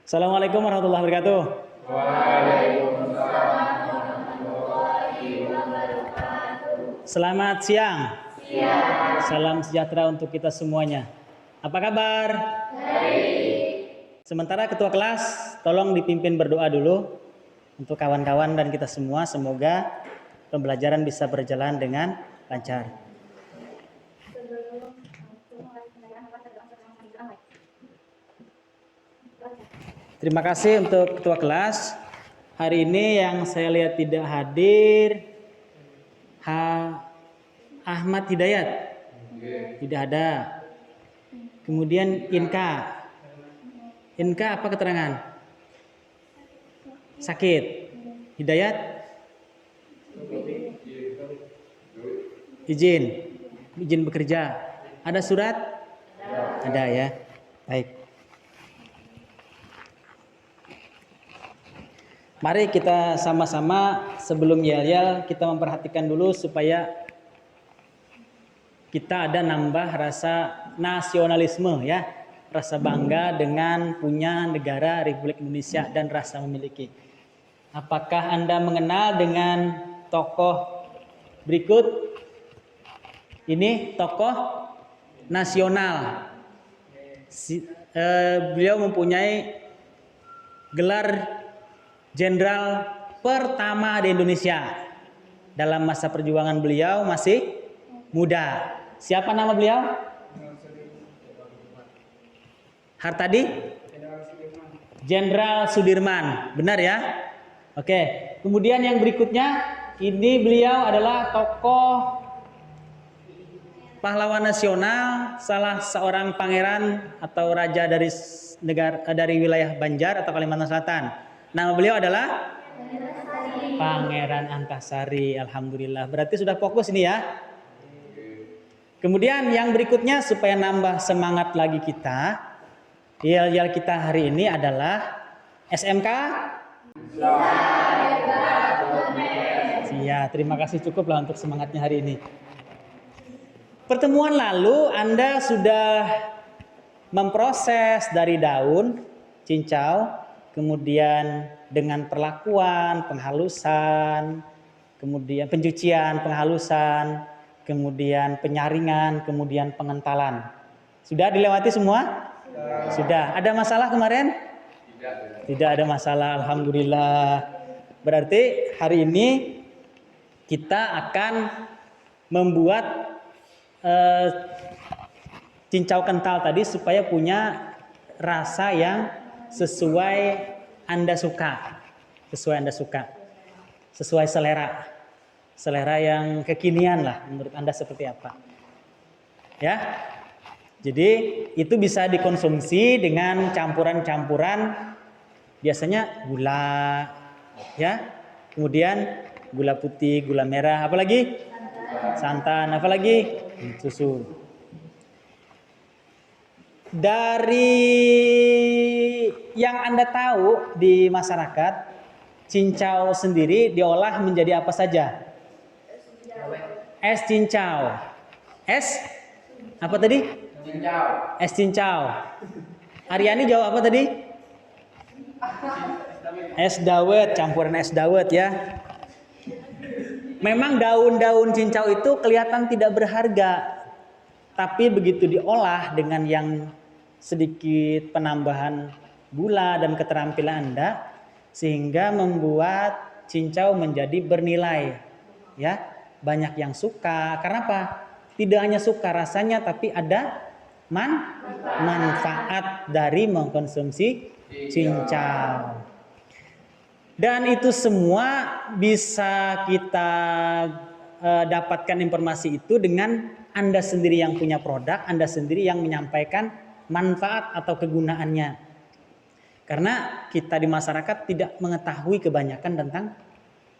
Assalamualaikum warahmatullahi wabarakatuh. Waalaikumsalam warahmatullahi wabarakatuh. Selamat siang. Siang. Salam sejahtera untuk kita semuanya. Apa kabar? Baik. Sementara ketua kelas, tolong dipimpin berdoa dulu untuk kawan-kawan dan kita semua. Semoga pembelajaran bisa berjalan dengan lancar. Terima kasih untuk ketua kelas. Hari ini yang saya lihat tidak hadir, Ahmad Hidayat. Tidak ada. Kemudian Inka. Inka apa keterangan? Sakit. Hidayat? Izin bekerja. Ada surat? Ada ya. Baik. Mari kita sama-sama sebelum yel-yel kita memperhatikan dulu supaya kita ada nambah rasa nasionalisme ya. Rasa bangga dengan punya negara Republik Indonesia dan rasa memiliki. Apakah Anda mengenal dengan tokoh berikut? Ini tokoh nasional. Beliau mempunyai gelar jenderal pertama di Indonesia. Dalam masa perjuangan beliau masih muda. Siapa nama beliau? Hartadi? Jenderal Sudirman. Benar ya? Oke. Kemudian yang berikutnya, ini beliau adalah tokoh pahlawan nasional, salah seorang pangeran atau raja dari wilayah Banjar atau Kalimantan Selatan. Nama beliau adalah Pangeran Antasari. Alhamdulillah. Berarti sudah fokus ini ya. Kemudian yang berikutnya supaya nambah semangat lagi kita. Yel-yel kita hari ini adalah SMK. Ya, terima kasih cukuplah untuk semangatnya hari ini. Pertemuan lalu Anda sudah memproses dari daun cincau. Kemudian dengan perlakuan, penghalusan, kemudian pencucian, penghalusan, kemudian penyaringan, kemudian pengentalan. Sudah dilewati semua? Sudah. Ada masalah kemarin? Tidak ada masalah, alhamdulillah. Berarti hari ini kita akan membuat cincau kental tadi supaya punya rasa yang sesuai Anda suka, sesuai selera yang kekinian lah menurut Anda seperti apa, ya. Jadi itu bisa dikonsumsi dengan campuran-campuran, biasanya gula, ya, kemudian gula putih, gula merah, apalagi santan, apalagi susu. Dari yang Anda tahu di masyarakat, cincau sendiri diolah menjadi apa saja? Es cincau. Es apa tadi? Cincau. Es cincau. Aryani jawab apa tadi? Es dawet, campuran es dawet ya. Memang daun-daun cincau itu kelihatan tidak berharga. Tapi begitu diolah dengan yang sedikit penambahan gula dan keterampilan Anda, sehingga membuat cincau menjadi bernilai, ya. Banyak yang suka. Karena apa? Tidak hanya suka rasanya, tapi ada manfaat dari mengkonsumsi cincau. Dan itu semua bisa kita dapatkan informasi itu dengan Anda sendiri yang punya produk, Anda sendiri yang menyampaikan manfaat atau kegunaannya. Karena kita di masyarakat tidak mengetahui kebanyakan tentang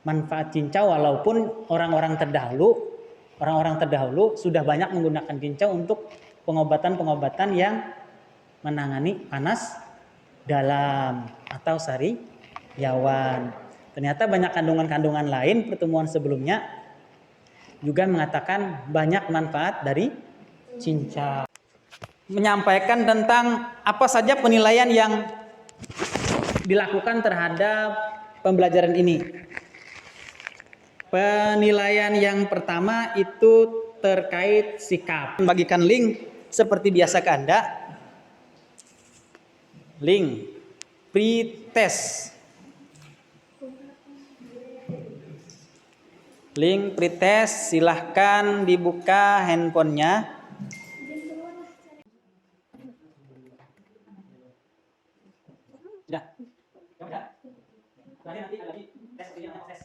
manfaat cincau, walaupun orang-orang terdahulu sudah banyak menggunakan cincau untuk pengobatan-pengobatan yang menangani panas dalam atau sariawan. Ternyata banyak kandungan-kandungan lain. Pertemuan sebelumnya juga mengatakan banyak manfaat dari cincau. Menyampaikan tentang apa saja penilaian yang dilakukan terhadap pembelajaran ini. Penilaian yang pertama itu terkait sikap. Bagikan link seperti biasa ke Anda. Link pretest. Link pretest, silahkan dibuka handphonenya. Sudah. Sudah. Nanti ada lagi tes tes.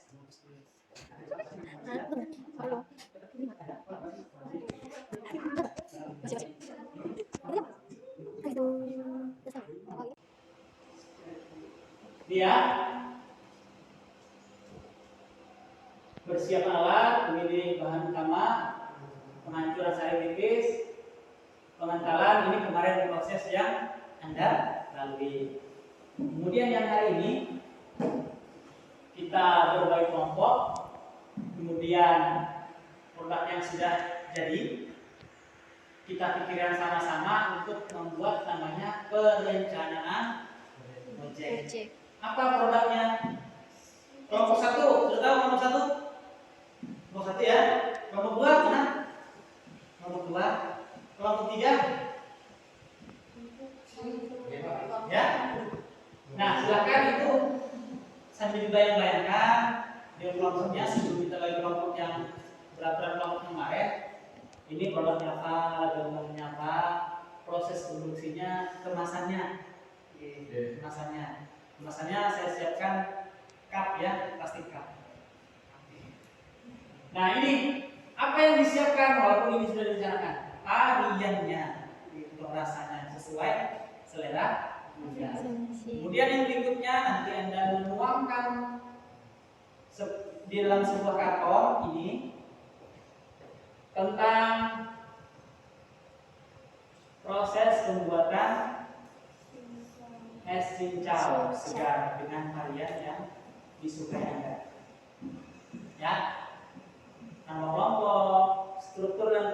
Dia bersiap alat, memilih bahan utama, penghancuran sari tipis, pengantalan. Ini kemarin proses yang Anda lalui. Kemudian yang hari ini kita berbagi kelompok, kemudian produk yang sudah jadi kita pikirkan sama-sama untuk membuat namanya perencanaan project. Apa produknya? Kelompok 1, sudah tahu kelompok 1? Kelompok 1 ya. Kelompok 2 mana? Kelompok 2. Kelompok 3? Ya. Nah, silakan itu sambil dibayang-bayangkan di kelompoknya sebelum kita bagi kelompok yang berat-berat kelompok kemarin. Ini produknya apa, gambarnya apa, proses produksinya, kemasannya. Kemasannya saya siapkan cup ya, plastik cup. Nah ini apa yang disiapkan walaupun ini sudah direncanakan? Variannya, itu rasanya sesuai selera Anda. Kemudian yang berikutnya nanti Anda menuangkan di dalam sebuah karton ini tentang proses pembuatan es cincau segar dengan varian yang disukai Anda. Ya, nama kelompok, struktur dan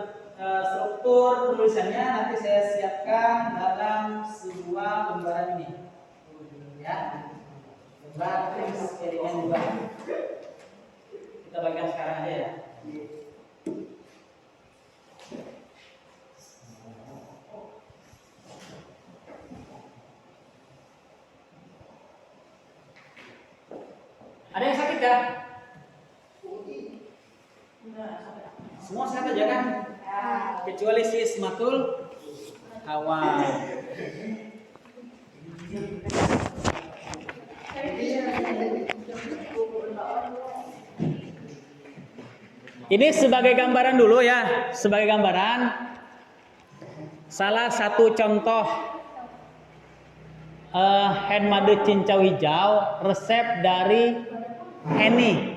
struktur tulisannya nanti saya siapkan dalam sebuah lembaran ini. Ya, lembar eksperimen juga. Kita bagikan sekarang aja ya. Ada yang sakit kan? Semua sehat aja kan? Kecuali si Ismatul Hawa. Ini sebagai gambaran dulu ya, sebagai gambaran. Salah satu contoh handmade cincau hijau resep dari Henny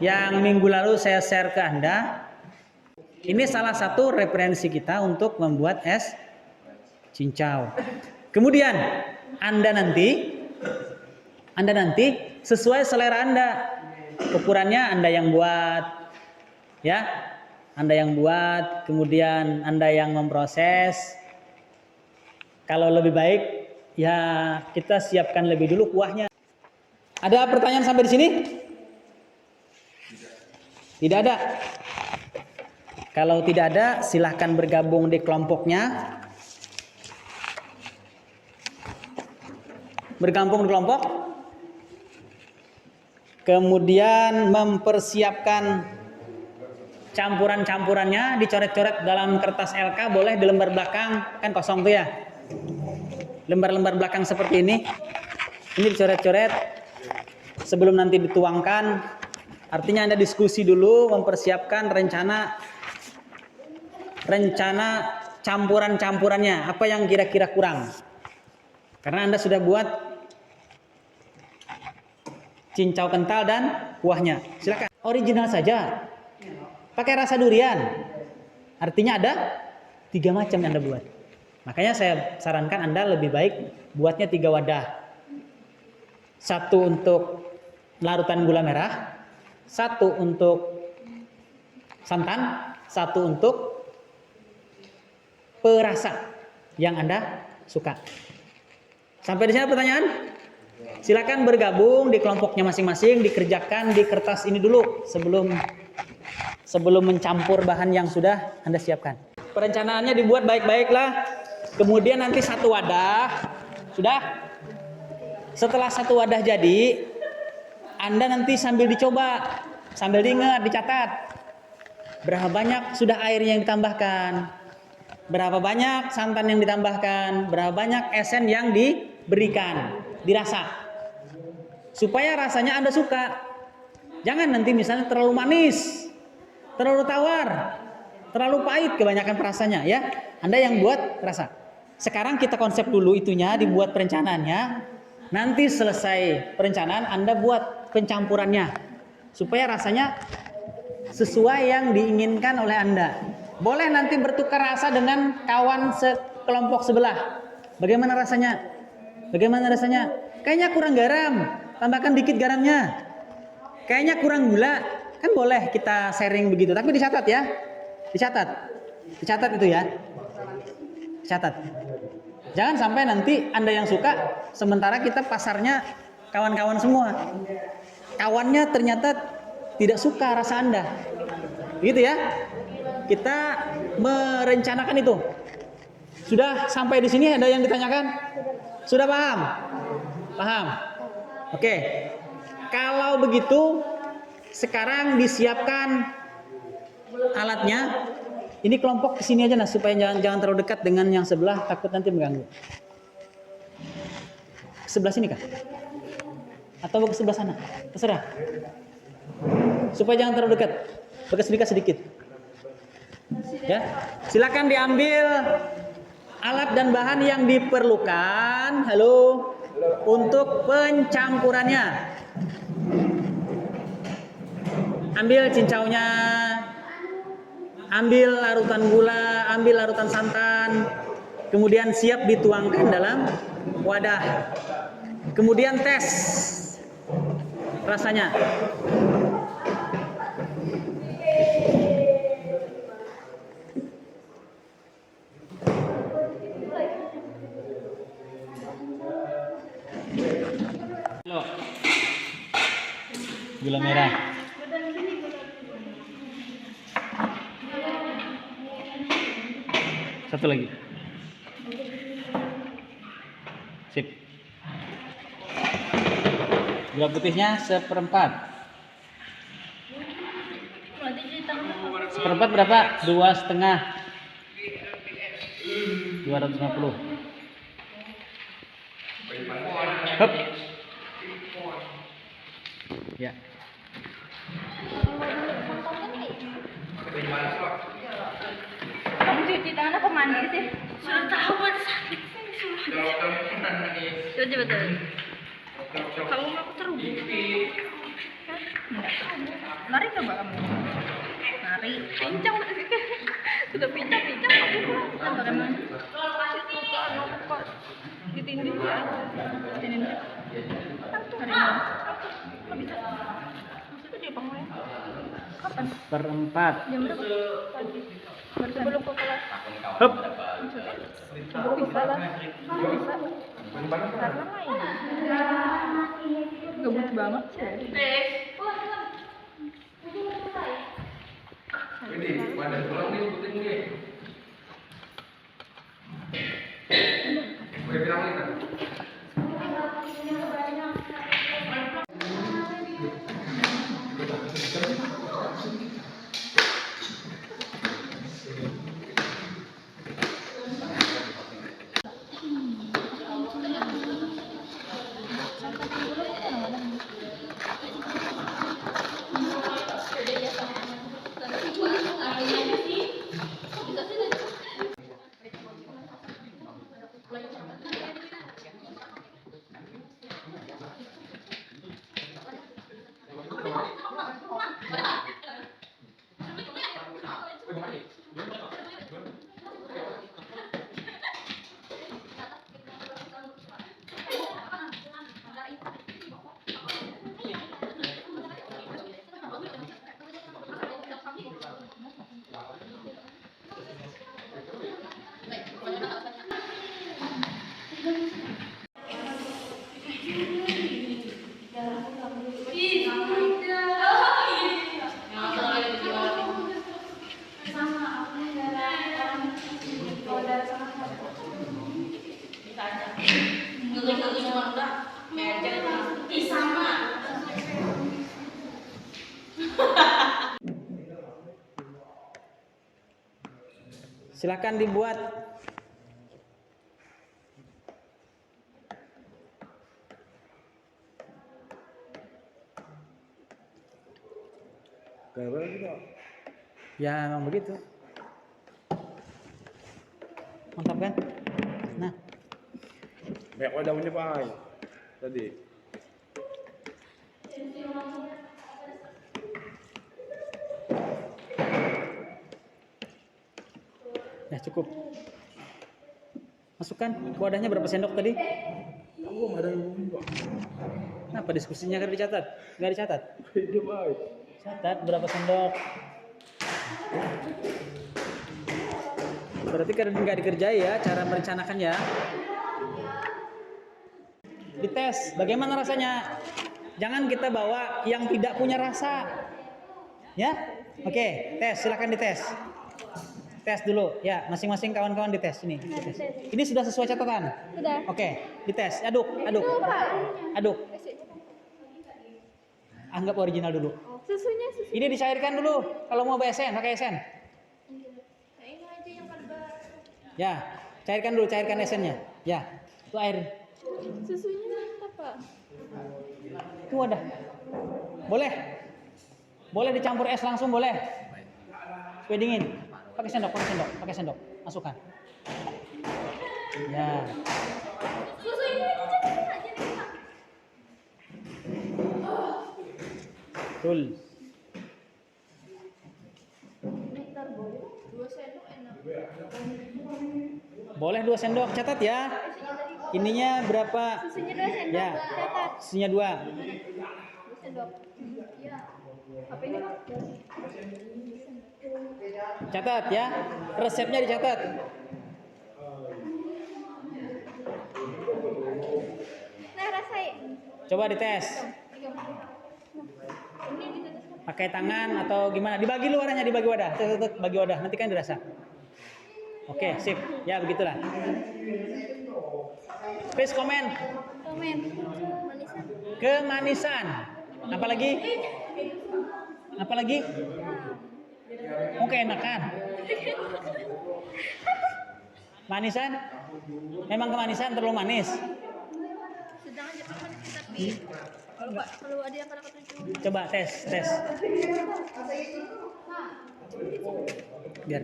yang minggu lalu saya share ke Anda. Ini salah satu referensi kita untuk membuat es cincau. Kemudian Anda nanti sesuai selera Anda. Ukurannya Anda yang buat, ya. Anda yang buat, kemudian Anda yang memproses. Kalau lebih baik, ya kita siapkan lebih dulu kuahnya. Ada pertanyaan sampai di sini? Tidak ada. Kalau tidak ada, silahkan bergabung di kelompoknya. Bergabung di kelompok. Kemudian mempersiapkan campuran-campurannya, dicoret-coret dalam kertas LK, boleh di lembar belakang, kan kosong tuh ya. Lembar-lembar belakang seperti ini. Ini dicoret-coret sebelum nanti dituangkan. Artinya Anda diskusi dulu, mempersiapkan rencana campuran-campurannya, apa yang kira-kira kurang. Karena Anda sudah buat cincau kental dan kuahnya. Silakan. Original saja. Pakai rasa durian. Artinya ada 3 macam yang Anda buat. Makanya saya sarankan Anda lebih baik buatnya 3 wadah. 1 untuk larutan gula merah, 1 untuk santan, 1 untuk perasa yang Anda suka. Sampai di sini pertanyaan? Silakan bergabung di kelompoknya masing-masing, dikerjakan di kertas ini dulu sebelum mencampur bahan yang sudah Anda siapkan. Perencanaannya dibuat baik-baiklah. Kemudian nanti satu wadah. Sudah? Setelah satu wadah jadi, Anda nanti sambil dicoba, sambil diingat, dicatat. Berapa banyak sudah air yang ditambahkan? Berapa banyak santan yang ditambahkan? Berapa banyak esen yang diberikan? Dirasa. Supaya rasanya Anda suka. Jangan nanti misalnya terlalu manis, terlalu tawar, terlalu pahit kebanyakan rasanya ya. Anda yang buat rasa. Sekarang kita konsep dulu itunya, dibuat perencanaannya. Nanti selesai perencanaan Anda buat pencampurannya. Supaya rasanya sesuai yang diinginkan oleh Anda. Boleh nanti bertukar rasa dengan kawan sekelompok sebelah. Bagaimana rasanya? Bagaimana rasanya? Kayaknya kurang garam, tambahkan dikit garamnya. Kayaknya kurang gula, kan boleh kita sharing begitu. Tapi dicatat ya, dicatat itu ya, dicatat. Jangan sampai nanti Anda yang suka, sementara kita pasarnya kawan-kawan semua. Kawannya ternyata tidak suka rasa Anda, gitu ya. Kita merencanakan itu. Sudah sampai di sini ada yang ditanyakan? Sudah paham? Paham? Oke. Kalau begitu, sekarang disiapkan alatnya. Ini kelompok kesini aja nah, supaya jangan terlalu dekat dengan yang sebelah, takut nanti mengganggu. Sebelah sini kah? Atau ke sebelah sana? Terserah. Supaya jangan terlalu dekat. Sedikit. Ya, silakan diambil alat dan bahan yang diperlukan. Halo. Untuk pencampurannya. Ambil cincaunya. Ambil larutan gula, ambil larutan santan. Kemudian siap dituangkan dalam wadah. Kemudian tes rasanya. Gula merah. Satu lagi. Sip. Gula putihnya 1/4. Seperempat berapa? 2,5. 250. Hup. Ya. Kamu cuci tangan apa mandi sih? Sudah tahu kan sakit sih. Sudah betul. Kamu mau terhubung? Lari coba kamu. Lari. Pincang. Sudah pincang kamu. Bagaimana? Ditindih ya. Ditindih. Hari ini. Kok bisa? Maksudnya dia pengen. Kapan? 1/4. Jam berapa? Pagi. Sebelum ke kelas. Hup. Sebelum ke kelas. Bisa. Karena main. Gabut banget sih. Ini, pada pulang nih sebutin nih. Boleh bilang nih kan? Nggak cuma udah kayak jangan sama. Silakan dibuat. Ya, memang begitu. Mantap kan? Nah, Banyak daunnya Pak. Tadi. ya cukup. Masukkan ke wadahnya berapa sendok tadi? Aku nggak ada yang Pak. Kenapa diskusinya nggak dicatat? Nggak dicatat? Dia baik. Catat berapa sendok. Berarti kan nggak dikerjai ya cara merencanakan ya. Dites, bagaimana rasanya? Jangan kita bawa yang tidak punya rasa. Ya? Oke, tes, silakan dites. Tes dulu, ya, masing-masing kawan-kawan dites ini. Dites. Ini sudah sesuai catatan? Sudah. Oke, dites. Aduk. Aduk. Anggap original dulu. Susunya. Ini dicairkan dulu. Kalau mau BSN, pakai SN. Ini aja yang kalbar. Ya, cairkan esennya. Ya, itu air. Susunya apa? Itu ada. Boleh dicampur es langsung boleh. Supaya dingin. Pakai sendok. Masukkan. Ya. Susu ini dicampur aja nih, Pak. Betul. Boleh 2 sendok, catat ya. Ininya berapa? Susunya 2 sendok. Ya. Catat. Susunya 2. 2 sendok. Iya. Apa ini, Pak? Catat ya. Resepnya dicatat. Nah, rasain. Coba dites. Pakai tangan atau gimana? Dibagi lu warnanya, dibagi wadah. Tuh, bagi wadah. Nanti kan dirasa. Oke, sip. Ya, begitulah. Please komen. Manisan. Kemanisan. Apalagi? Oh, keenakan. Manisan? Memang kemanisan terlalu manis. Sedang aja kan manis tapi kalau ada yang kata-kata itu. Coba tes. Biar.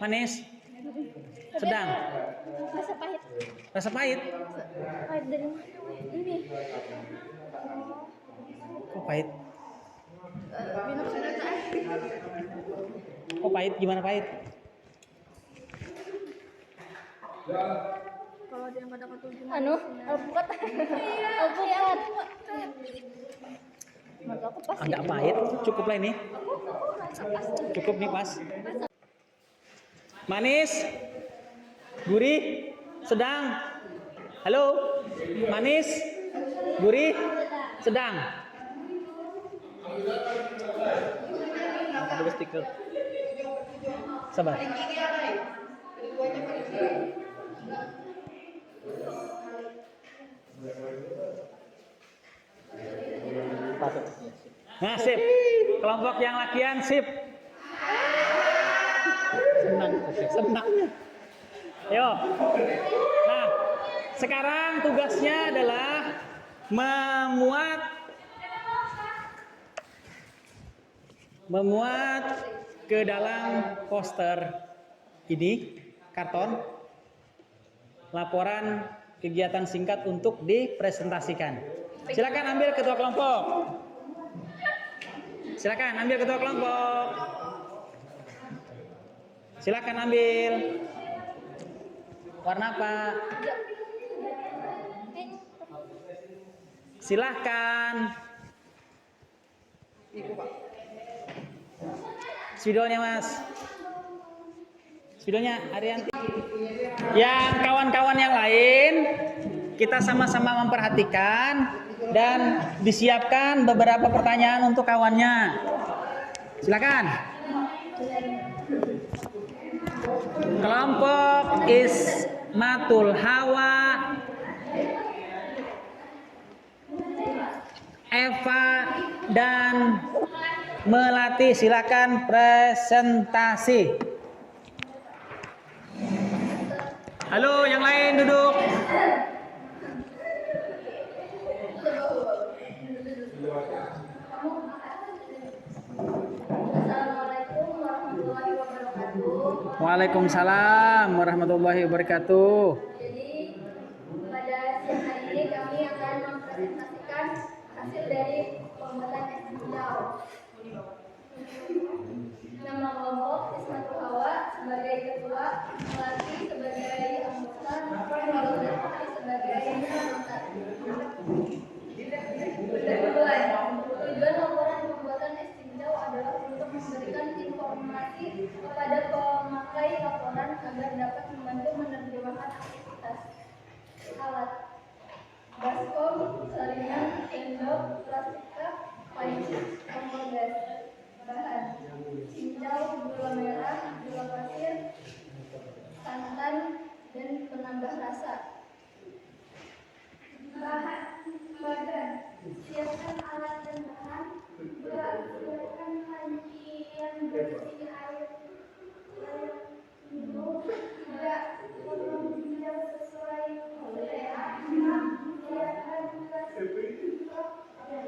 Manis? Sedang? Rasa pahit. Rasa pahit? Pahit dari mana? Ini. Kok pahit? Minum sudah tak? Kok pahit? Gimana pahit? Kalau ada yang kata-kata itu. Alpukat. Alpukat. Maka aku pasti. Agak pahit. Cukup lah ini. Cukup nih pas. Manis? Gurih? Sedang? Halo? Manis? Gurih? Sedang? Ada stiker. Sabar. Nah, sip. Kelompok yang lakian sip. Senang. Ayo. Nah, sekarang tugasnya adalah memuat ke dalam poster ini karton laporan kegiatan singkat untuk dipresentasikan. Silakan ambil ketua kelompok. Silakan ambil. Warna apa? Silahkan. Spidolnya Mas. Spidolnya Arianti. Yang kawan-kawan yang lain kita sama-sama memperhatikan dan disiapkan beberapa pertanyaan untuk kawannya. Silakan. Kelompok Ismatul Hawa, Eva dan Melati, silakan presentasi. Halo, yang lain duduk. Assalamualaikum warahmatullahi wabarakatuh. Waalaikumsalam warahmatullahi wabarakatuh. Jadi pada siang hari ini kami akan mempresentasikan hasil dari pembuatan es hijau. Nama kelompok Ismatul Hawa sebagai ketua, Melati sebagai anggota, Melati sebagai anggota. Tujuan laporan pembuatan es hijau adalah untuk memberikan informasi kepada pemakai laporan agar dapat membantu menerjemahkan aktivitas alat baskom, saringan, sendok, plastika, panci, kompor gas, bahan cincau, gula merah, gula pasir, santan, dan penambah rasa. Badan, siapkan alat dan bahan, siapkan panci yang berisi air minum, tidak potong bidang sesuai selera, siapkan plastik, siapkan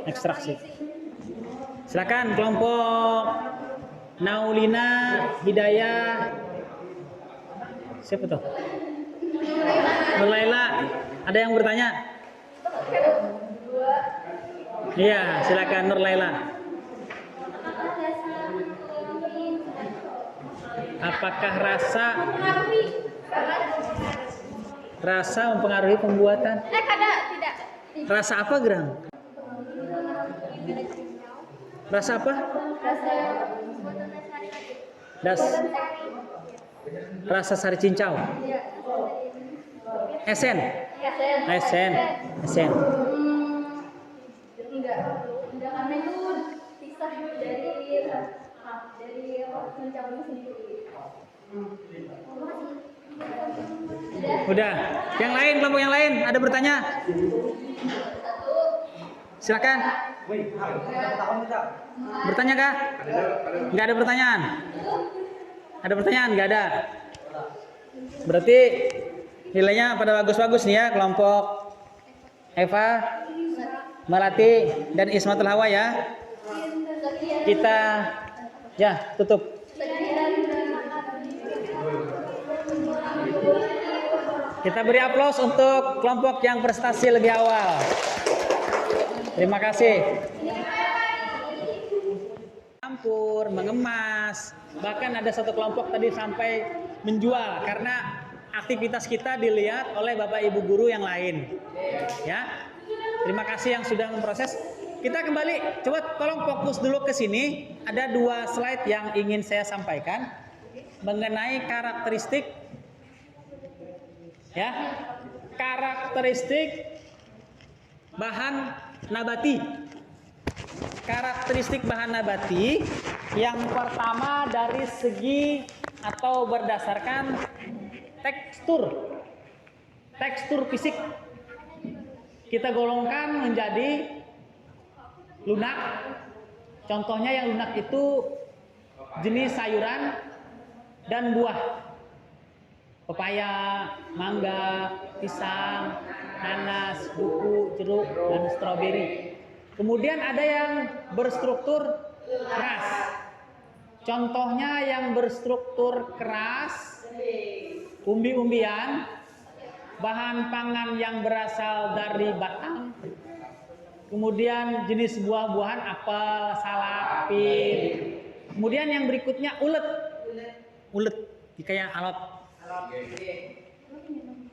ekstraksi. Silakan kelompok Naulina Hidayah. Siapa tuh? Nurlaila. Ada yang bertanya? Iya, silakan Nurlaila. Apakah rasa mempengaruhi pembuatan? Tidak. Rasa apa, Gerang? Rasa apa? Rasa sari cincau. Esen. Enggak, karena itu pisah dari mencabut sendiri. Udah. Yang lain, kelompok yang lain ada bertanya? Silakan. Bertanya kah? Nggak ada pertanyaan. Ada pertanyaan? Nggak ada. Berarti nilainya pada bagus-bagus nih ya, kelompok Eva, Melati, dan Ismatul Hawa ya. Kita ya tutup. Kita beri aplaus untuk kelompok yang prestasi lebih awal. Terima kasih. Campur, mengemas, bahkan ada satu kelompok tadi sampai menjual karena aktivitas kita dilihat oleh Bapak Ibu guru yang lain. Ya. Terima kasih yang sudah memproses. Kita kembali, coba tolong fokus dulu ke sini. Ada 2 slide yang ingin saya sampaikan mengenai karakteristik ya. Karakteristik bahan nabati. Karakteristik bahan nabati yang pertama dari segi atau berdasarkan tekstur fisik. Kita golongkan menjadi lunak. Contohnya yang lunak itu jenis sayuran dan buah. Pepaya, mangga, pisang, nanas, duku, jeruk, dan stroberi. Kemudian ada yang berstruktur keras. Contohnya yang berstruktur keras, umbi-umbian, bahan pangan yang berasal dari batang, kemudian jenis buah-buahan apel, salak, pir. Kemudian yang berikutnya ulet, kayak alot.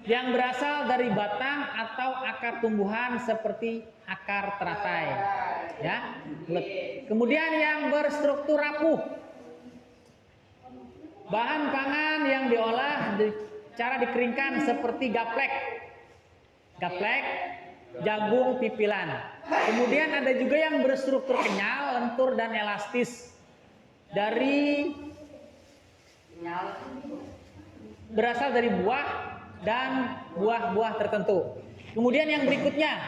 yang berasal dari batang atau akar tumbuhan seperti akar teratai. Ya, bulat. Kemudian yang berstruktur rapuh. Bahan pangan yang diolah cara dikeringkan seperti gaplek. Gaplek, jagung pipilan. Kemudian ada juga yang berstruktur kenyal, lentur dan elastis. Berasal dari buah dan buah-buah tertentu. Kemudian yang berikutnya,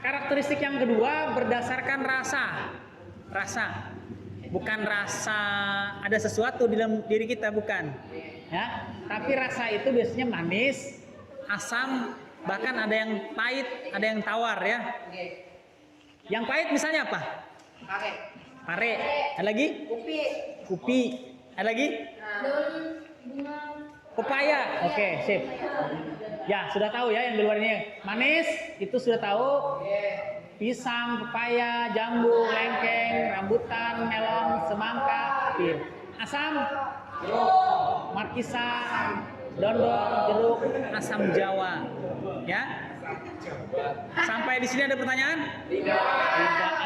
karakteristik yang kedua berdasarkan rasa, bukan rasa ada sesuatu di dalam diri kita, bukan, ya. Tapi rasa itu biasanya manis, asam, bahkan ada yang pahit, ada yang tawar, ya. Yang pahit misalnya apa? Pare. Ada lagi? Kupi. Ada lagi? Daun bunga. Pepaya. Oke, sip. Ya, sudah tahu ya yang di luar ini. Manis itu sudah tahu. Pisang, pepaya, jambu, lengkeng, rambutan, melon, semangka, pir. Asam, markisa, dondong, jeruk, asam Jawa. Ya. Sampai di sini ada pertanyaan? Tidak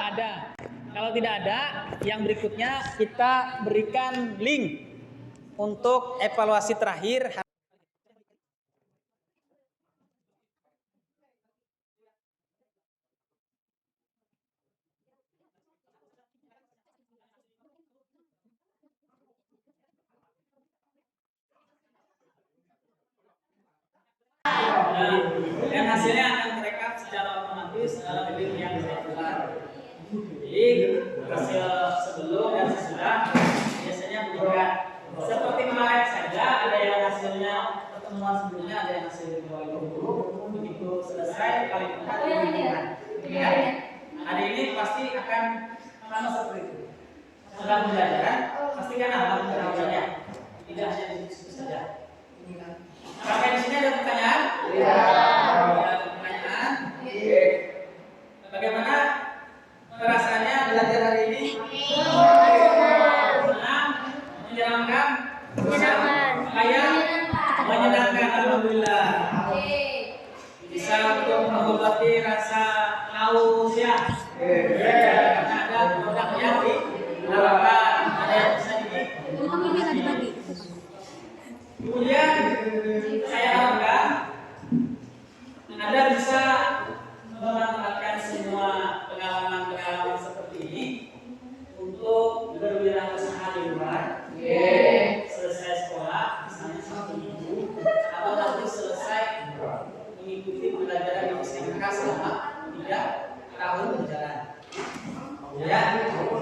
ada. Kalau tidak ada, yang berikutnya kita berikan link untuk evaluasi terakhir. Dan hasilnya akan merekap secara otomatis dalam link yang saya buat. Jadi hasil sebelum dan sesudah biasanya berbeda. Seperti kemarin saja, ada yang hasilnya pertemuan sebelumnya, ada yang hasil kembali dulu. Begitu selesai paling cepat dibandingkan. Ya, hari ini pasti akan sama seperti itu. Setelah pembelajaran, pastikan apa pembelajarannya. Tidak hanya di situ saja. Sampai di sini ada pertanyaan? Tidak. Ada pertanyaan? Bagaimana perasaannya belajar hari ini? Senang? Menyenangkan? Kayak menyenangkan, alhamdulillah. Bisa untuk mengobati rasa haus ya. Karena ada produk yang ditawarkan, ada yang bisa dibagi. Kemudian saya harapkan Anda bisa memanfaatkan semua pengalaman-pengalaman seperti ini untuk berwirausaha di luar. Selesai sekolah, misalnya 1 minggu, atau nanti selesai mengikuti pembelajaran di SMK selama 3 tahun berjalan. Ya,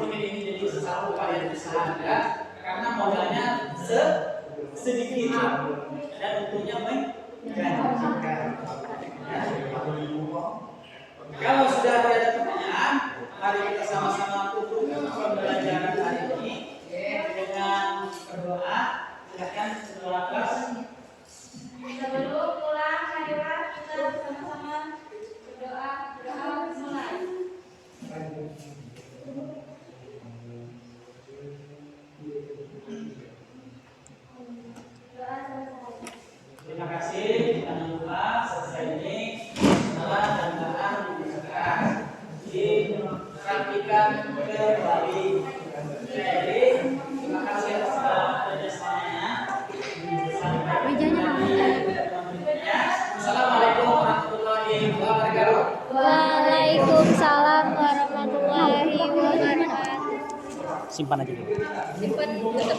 ini jadi satu upaya usaha Anda karena modalnya sedikit dan tentunya menjanjikan. Kalau sudah ada pertanyaan, mari kita sama-sama tutup pembelajaran hari ini dengan berdoa. Silakan berdoa kelas. Sebelum pulang, marilah kita bersama-sama berdoa mulai. Terima kasih. Jangan lupa selesai ini salat dan doa diucapkan, diperhatikan kembali. Jadi terima kasih atas kerjasamanya. Assalamualaikum warahmatullahi wabarakatuh. Waalaikumsalam warahmatullahi wabarakatuh. Simpan aja dulu. Simpan tutup.